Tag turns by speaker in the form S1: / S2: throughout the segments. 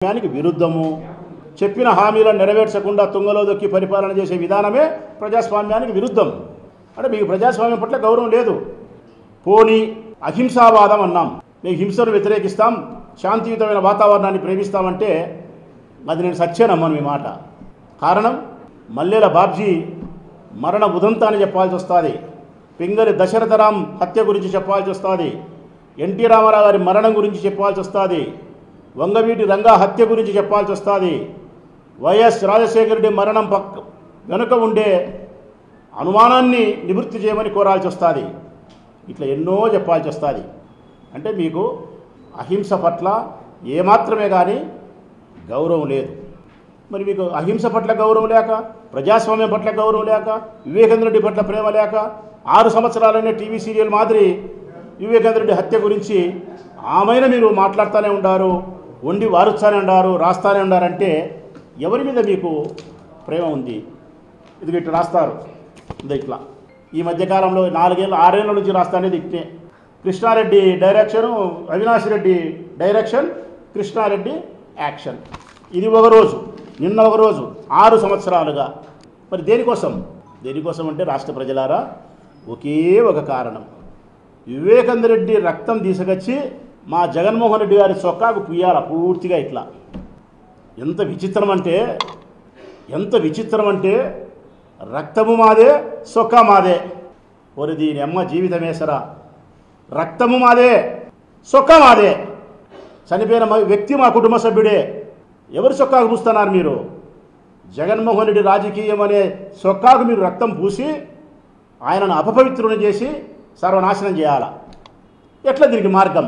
S1: దానికి విరుద్ధము చెప్పిన హామీలను నెరవేర్చకుండా తుంగలో దొక్కి పరిపాలన చేసే విధానమే ప్రజాస్వామ్యానికి విరుద్ధం. అంటే మీకు ప్రజాస్వామ్యం పట్ల గౌరవం లేదు. పోనీ అహింసావాదం అన్నాం, మేము హింసను వ్యతిరేకిస్తాం, శాంతియుతమైన వాతావరణాన్ని ప్రేమిస్తామంటే అది నేను సత్యనమ్మను మీ మాట. కారణం మల్లెల బాబ్జీ మరణ ఉదంతాన్ని చెప్పాల్సి వస్తుంది, పింగళి దశరథరాం హత్య గురించి చెప్పాల్సి వస్తుంది, ఎన్టీ రామారావు గారి మరణం గురించి చెప్పాల్సి వస్తుంది, వంగవీటి రంగా హత్య గురించి చెప్పాల్సి వస్తుంది, వైఎస్ రాజశేఖర రెడ్డి మరణం వెనుక ఉండే అనుమానాన్ని నివృత్తి చేయమని కోరాల్సి వస్తుంది. ఇట్లా ఎన్నో చెప్పాల్సి వస్తుంది. అంటే మీకు అహింస పట్ల ఏమాత్రమే కానీ గౌరవం లేదు. మరి మీకు అహింస పట్ల గౌరవం లేక, ప్రజాస్వామ్యం పట్ల గౌరవం లేక, వివేకానంద రెడ్డి పట్ల ప్రేమ లేక 6 సంవత్సరాలనే టీవీ సీరియల్ మాదిరి వివేకానంద రెడ్డి హత్య గురించి ఆమెన మీరు మాట్లాడుతూనే ఉండారు, వండి వారుస్తూనే ఉండారు, రాస్తూనే ఉండారంటే ఎవరి మీద మీకు ప్రేమ ఉంది? ఇది ఇట్లా రాస్తారు. ఇది ఇట్లా ఈ మధ్యకాలంలో 6 ఏళ్ళ నుంచి రాస్తానేది ఇట్టే. Krishna Reddy direction, Avinash Reddy direction, Krishna Reddy action. ఇది ఒకరోజు, నిన్న ఒకరోజు, 6 సంవత్సరాలుగా. మరి దేనికోసం అంటే రాష్ట్ర ప్రజలారా ఒకే ఒక కారణం, వివేకానంద రెడ్డి రక్తం తీసుకొచ్చి మా జగన్మోహన్ రెడ్డి గారి చొక్కాకు పుయ్యాల పూర్తిగా. ఇట్లా ఎంత విచిత్రం అంటే రక్తము మాదే, చొక్కా మాదే. ఓరి దీని అమ్మ జీవితమేసరా, రక్తము మాదే, చొక్కా మాదే. చనిపోయిన వ్యక్తి మా కుటుంబ సభ్యుడే. ఎవరి చొక్కాకు పూస్తున్నారు మీరు? జగన్మోహన్ రెడ్డి రాజకీయం అనే చొక్కాకు మీరు రక్తం పూసి ఆయనను అపపవిత్రుని చేసి సర్వనాశనం చేయాలా? ఎట్లా దీనికి మార్గం?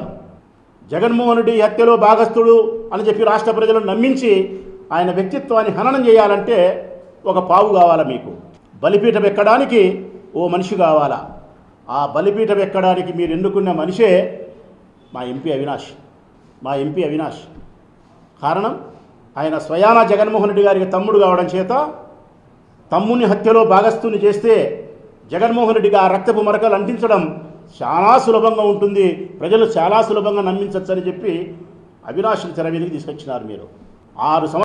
S1: జగన్మోహన్ రెడ్డి హత్యలో భాగస్థుడు అని చెప్పి రాష్ట్ర ప్రజలను నమ్మించి ఆయన వ్యక్తిత్వాన్ని హననం చేయాలంటే ఒక పావు కావాలా మీకు? బలిపీఠం ఎక్కడానికి ఓ మనిషి కావాలా? ఆ బలిపీఠం ఎక్కడానికి మీరు ఎన్నుకున్న మనిషే మా ఎంపీ అవినాష్. కారణం ఆయన స్వయాన జగన్మోహన్ రెడ్డి గారికి తమ్ముడు కావడం చేత తమ్ముని హత్యలో భాగస్థుని చేస్తే జగన్మోహన్ రెడ్డికి ఆ రక్తపు మరకలు అంటించడం చాలా సులభంగా ఉంటుంది, ప్రజలు చాలా సులభంగా నమ్మించవచ్చని చెప్పి అవినాష్ని తెర మీదకి తీసుకొచ్చినారు మీరు. 6